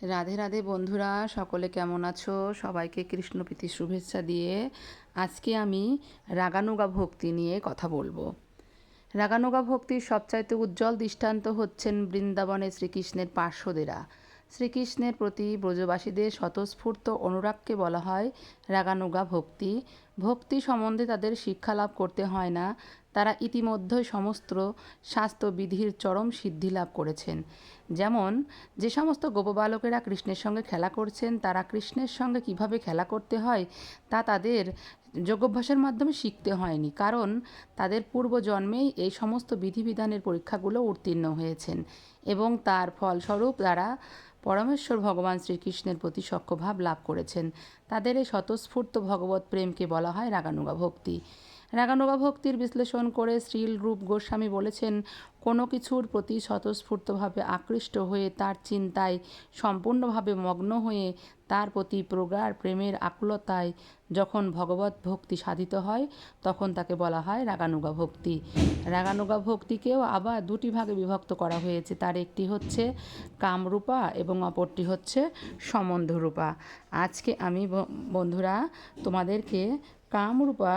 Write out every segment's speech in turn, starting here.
রাধে রাধে বন্ধুরা, সকলে কেমন আছো? সবাইকে কৃষ্ণপ্রীতি শুভেচ্ছা দিয়ে আজকে আমি রাগানুগা ভক্তি নিয়ে কথা বলবো। রাগানুগা ভক্তির সবচাইতে উজ্জ্বল দৃষ্টান্ত হচ্ছেন বৃন্দাবনে শ্রীকৃষ্ণের পার্শ্বদেরা। শ্রীকৃষ্ণের প্রতি ব্রজবাসীদের স্বতঃস্ফূর্ত অনুরাগকে বলা হয় রাগানুগা ভক্তি। ভক্তি সম্বন্ধে তাদের শিক্ষা লাভ করতে হয় না, তারা ইতিমধ্যেই সমস্ত শাস্ত্রবিধির চরম সিদ্ধি লাভ করেছেন। যেমন যে সমস্ত গোপবালকেরা কৃষ্ণের সঙ্গে খেলা করছেন, তারা কৃষ্ণের সঙ্গে কিভাবে খেলা করতে হয় তা তাদের যোগাভ্যাসের মাধ্যমে শিখতে হয়নি, কারণ তাদের পূর্বজন্মেই এই সমস্ত বিধিবিধানের পরীক্ষাগুলো উত্তীর্ণ হয়েছেন এবং তার ফলস্বরূপ তারা পরমেশ্বর ভগবান শ্রীকৃষ্ণের প্রতি সখ্যভাব লাভ করেছেন। তাদের এই স্বতঃস্ফূর্ত ভগবৎ প্রেমকে বলা হয় রাগানুগা ভক্তি। রাগানুগা ভক্তির বিশ্লেষণ করে শ্রীল রূপ গোস্বামী বলেছেন, কোনো কিছুর প্রতি স্বতঃস্ফূর্তভাবে আকৃষ্ট হয়ে তার চিন্তায় সম্পূর্ণভাবে মগ্ন হয়ে তার প্রতি প্রগাঢ় প্রেমের আকুলতায় যখন ভগবৎ ভক্তি সাধিত হয় তখন তাকে বলা হয় রাগানুগা ভক্তি। রাগানুগা ভক্তিকেও আবার দুটি ভাগে বিভক্ত করা হয়েছে, তার একটি হচ্ছে কামরূপা এবং অপরটি হচ্ছে সম্বন্ধরূপা। আজকে আমি বন্ধুরা তোমাদেরকে কামরূপা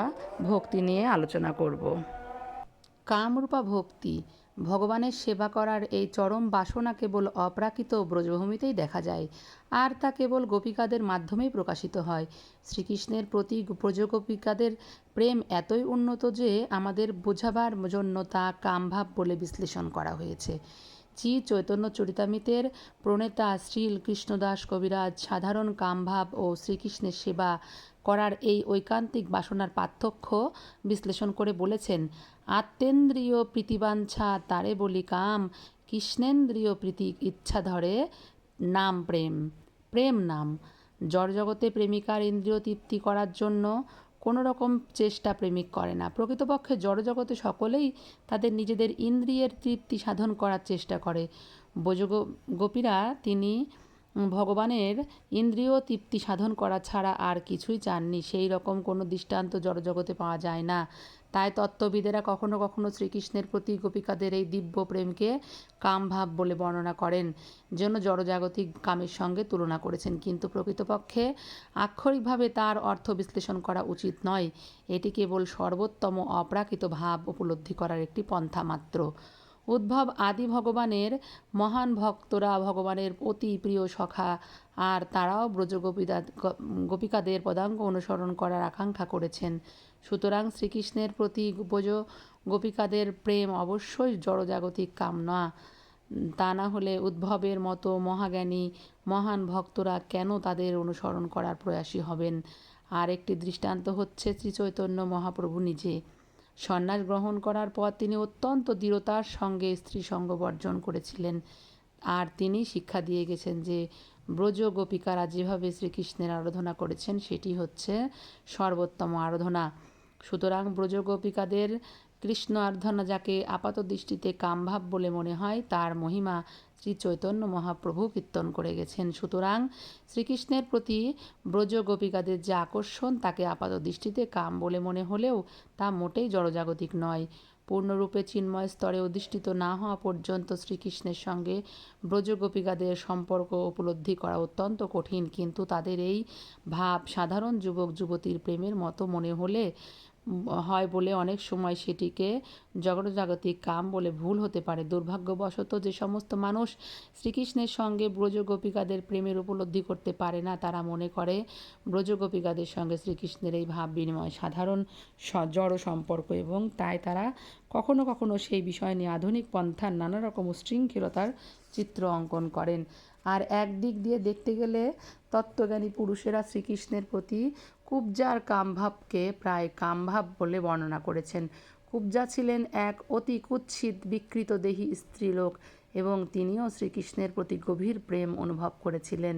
ভক্তি নিয়ে আলোচনা করব। কামরূপা ভক্তি, ভগবানের সেবা করার এই চরম বাসনা কেবল অপ্রাকৃত ব্রজভূমিতেই দেখা যায়, আর তা কেবল গোপিকাদের মাধ্যমেই প্রকাশিত হয়। শ্রীকৃষ্ণের প্রতি ব্রজগোপিকাদের প্রেম এতই উন্নত যে আমাদের বোঝাবার জন্য তা কামভাব বলে বিশ্লেষণ করা হয়েছে। শ্রী চৈতন্য চরিতামৃতের প্রণেতা শ্রীল কৃষ্ণদাস কবিরাজ সাধারণ কামভাব ও শ্রীকৃষ্ণের সেবা করার এই ঐকান্তিক বাসনার পার্থক্য বিশ্লেষণ করে বলেছেন, আত্মেন্দ্রিয় প্রীতিবাঞ্ছা তারে বলি কাম, কৃষ্ণেন্দ্রিয় প্রীতি ইচ্ছা ধরে নাম প্রেম। প্রেম নাম জড়জগতে প্রেমিকার ইন্দ্রিয় তৃপ্তি করার জন্য কোনো রকম চেষ্টা প্রেমিক করে না। প্রকৃতপক্ষে জড়জগতে সকলেই তাদের নিজেদের ইন্দ্রিয়ের তৃপ্তি সাধন করার চেষ্টা করে। গোপীরা তিনি ভগবানের ইন্দ্রিয় তৃপ্তি সাধন করা ছাড়া আর কিছুই চাননি, সেই রকম কোনো দৃষ্টান্ত জড়জগতে পাওয়া যায় না। তাই তত্ত্ববিদেরা কখনো কখনো শ্রীকৃষ্ণের প্রতি গোপিকাদের এই দিব্য প্রেমকে কামভাব বলে বর্ণনা করেন, জন্য জড়জাগতিক কামের সঙ্গে তুলনা করেছেন, কিন্তু প্রকৃতপক্ষে আক্ষরিকভাবে তার অর্থ বিশ্লেষণ করা উচিত নয়। এটি কেবল সর্বোত্তম অপ্রাকৃত ভাব উপলব্ধি করার একটি পন্থা মাত্র। উদ্ভব আদি ভগবানের মহান ভক্তরা ভগবানের অতি প্রিয় সখা, আর তারাও গোপিকাদের পদাঙ্ক অনুসরণ করার আকাঙ্ক্ষা করেছেন। সুতরাং শ্রীকৃষ্ণের প্রতি ব্রজ গোপিকাদের প্রেম অবশ্যই জড়জাগতিক কাম না। তা না হলে উদ্ভবের মতো মহাজ্ঞানী মহান ভক্তরা কেন তাদের অনুসরণ করার প্রয়াসী হবেন? আর একটি দৃষ্টান্ত হচ্ছে শ্রীচৈতন্য মহাপ্রভু নিজে। সন্ন্যাস গ্রহণ করার পর তিনি অত্যন্ত দৃঢ়তার সঙ্গে স্ত্রী সঙ্গ বর্জন করেছিলেন, আর তিনি শিক্ষা দিয়ে গেছেন যে ব্রজ গোপিকারা যেভাবে শ্রীকৃষ্ণের আরাধনা করেছেন সেটি হচ্ছে সর্বোত্তম আরাধনা। সুতরাং ব্রজ গোপিকাদের কৃষ্ণ আরাধনা যাকে আপাত দৃষ্টিতে কামভাব বলে মনে হয়, তার মহিমা শ্রী চৈতন্য মহাপ্রভু কীর্তন করে গেছেন। সুতরাং শ্রীকৃষ্ণের প্রতি ব্রজ গোপিকাদের যে আকর্ষণ তাকে আপাত দৃষ্টিতে কাম বলে মনে হলেও তা মোটেই জড়জাগতিক নয়। পূর্ণরূপে চিন্ময় স্তরে অধিষ্ঠিত না হওয়া পর্যন্ত শ্রীকৃষ্ণের সঙ্গে ব্রজগোপিকাদের সম্পর্ক উপলব্ধি করা অত্যন্ত কঠিন, কিন্তু তাদের এই ভাব সাধারণ যুবক যুবতীর প্রেমের মতো মনে হলে হয় বলে অনেক সময় সেটিকে জগৎজাগতিক কাম বলে ভুল হতে পারে। দুর্ভাগ্যবশত যে সমস্ত মানুষ শ্রীকৃষ্ণের সঙ্গে ব্রজগোপিকাদের প্রেমের উপলব্ধি করতে পারে না, তারা মনে করে ব্রজগোপিকাদের সঙ্গে শ্রীকৃষ্ণের এই ভাব বিনিময় সাধারণ জড় সম্পর্ক, এবং তাই তারা কখনো কখনো সেই বিষয় নিয়ে আধুনিক পন্থার নানা রকম উচ্ছৃঙ্খলতার চিত্র অঙ্কন করেন। আর একদিক দিয়ে দেখতে গেলে তত্ত্বজ্ঞানী পুরুষেরা শ্রীকৃষ্ণের প্রতি কুব্জার কামভাবকে প্রায় কামভাব বলে বর্ণনা করেছেন। কুব্জা ছিলেন এক অতি কুৎসিত বিকৃত দেহী স্ত্রীলোক, এবং তিনিও শ্রীকৃষ্ণের প্রতি গভীর প্রেম অনুভব করেছিলেন।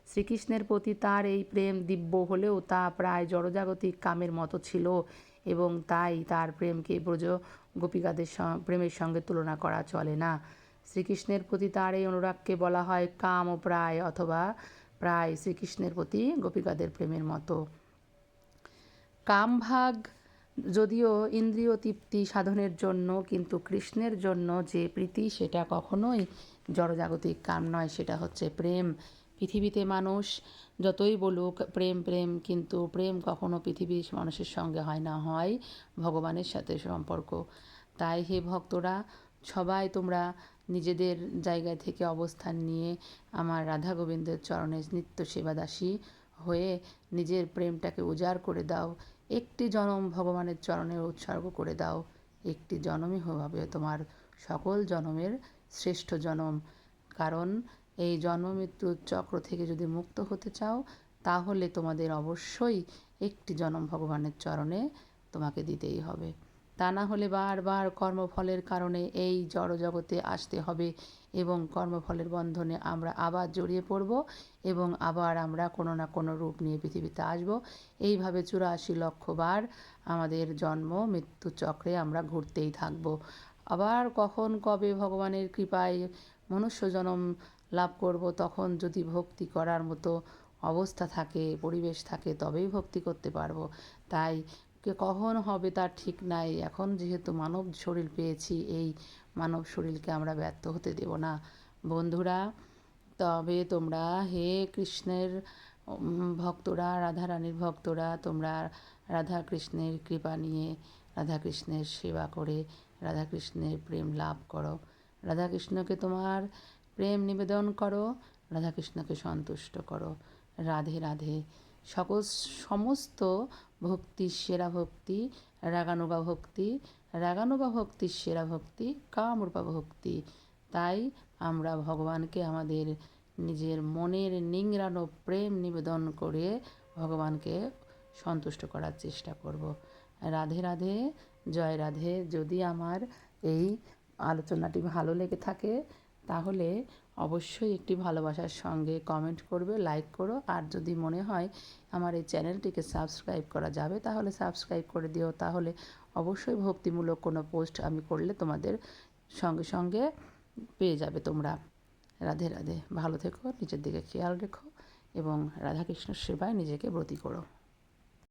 শ্রীকৃষ্ণের প্রতি তার এই প্রেম দিব্য হলেও তা প্রায় জড়জাগতিক কামের মতো ছিল, এবং তাই তার প্রেমকে ব্রজ গোপিকাদের প্রেমের সঙ্গে তুলনা করা চলে না। শ্রীকৃষ্ণের প্রতি তার এই অনুরাগকে বলা হয় কাম ও প্রায়, অথবা প্রায় শ্রীকৃষ্ণের প্রতি গোপিকাদের প্রেমের মতো। কামভাগ যদিও ইন্দ্রিয় তৃপ্তি সাধনের জন্য, কিন্তু কৃষ্ণের জন্য যে প্রীতি সেটা কখনোই জড়জাগতিক কাম নয়, সেটা হচ্ছে প্রেম। পৃথিবীতে মানুষ যতই বলুক প্রেম প্রেম, কিন্তু প্রেম কখনো পৃথিবীর মানুষের সঙ্গে হয় না, হয় ভগবানের সাথে সম্পর্ক। তাই হে ভক্তরা, সবাই তোমরা নিজেদের জায়গায় থেকে অবস্থান নিয়ে আমার রাধা গোবিন্দের চরণে নিত্য সেবাদাসী হয়ে নিজের প্রেমটাকে উজাড় করে দাও। একটি জনম ভগবানের চরণে উৎসর্গ করে দাও। একটি জনমই হবে তোমার সকল জনমের শ্রেষ্ঠ জনম। কারণ এই জন্ম মৃত্যুর চক্র থেকে যদি মুক্ত হতে চাও, তাহলে তোমাদের অবশ্যই একটি জনম ভগবানের চরণে তোমাকে দিতেই হবে। তা না হলে বারবার কর্মফলের কারণে এই জড়জগতে আসতে হবে এবং কর্মফলের বন্ধনে আমরা আবার জড়িয়ে পড়ব এবং আবার আমরা কোনো না কোনো রূপ নিয়ে পৃথিবীতে আসব। এইভাবে 84 লক্ষ বার আমাদের জন্ম মৃত্যু চক্রে আমরা ঘুরতেই থাকব। আবার কখন কবে ভগবানের কৃপায় মনুষ্য জন্ম লাভ করব, তখন যদি ভক্তি করার মতো অবস্থা থাকে, পরিবেশ থাকে, তবেই ভক্তি করতে পারবো। তাই কখন হবে তার ঠিক নাই। এখন যেহেতু মানব শরীর পেয়েছি, এই মানব শরীরকে আমরা ব্যর্থ হতে দেব না। বন্ধুরা, তবে তোমরা হে কৃষ্ণের ভক্তরা, রাধারানীর ভক্তরা, তোমরা রাধা কৃষ্ণের কৃপা নিয়ে রাধাকৃষ্ণের সেবা করে রাধাকৃষ্ণের প্রেম লাভ করো। রাধাকৃষ্ণকে তোমার প্রেম নিবেদন করো, রাধাকৃষ্ণকে সন্তুষ্ট করো। রাধে রাধে। সমস্ত ভক্তির সেরা ভক্তি রাগানুগা ভক্তি, রাগানুগা ভক্তির সেরা ভক্তি কামরূপা ভক্তি। তাই আমরা ভগবানকে আমাদের নিজের মনের নিংড়ানো প্রেম নিবেদন করে ভগবানকে সন্তুষ্ট করার চেষ্টা করব। রাধে রাধে, জয় রাধে। যদি আমার এই আলোচনাটি ভালো লেগে থাকে, তাহলে অবশ্যই একটি ভালোবাসার সঙ্গে কমেন্ট করবে, লাইক করো। আর যদি মনে হয় আমার এই চ্যানেলটিকে সাবস্ক্রাইব করা যাবে, তাহলে সাবস্ক্রাইব করে দিও। তাহলে অবশ্যই ভক্তিমূলক কোনো পোস্ট আমি করলে তোমাদের সঙ্গে সঙ্গে পেয়ে যাবে তোমরা। রাধে রাধে। ভালো থেকো, নিজের দিকে খেয়াল রেখো এবং রাধাকৃষ্ণ সেবায় নিজেকে ব্রতী করো।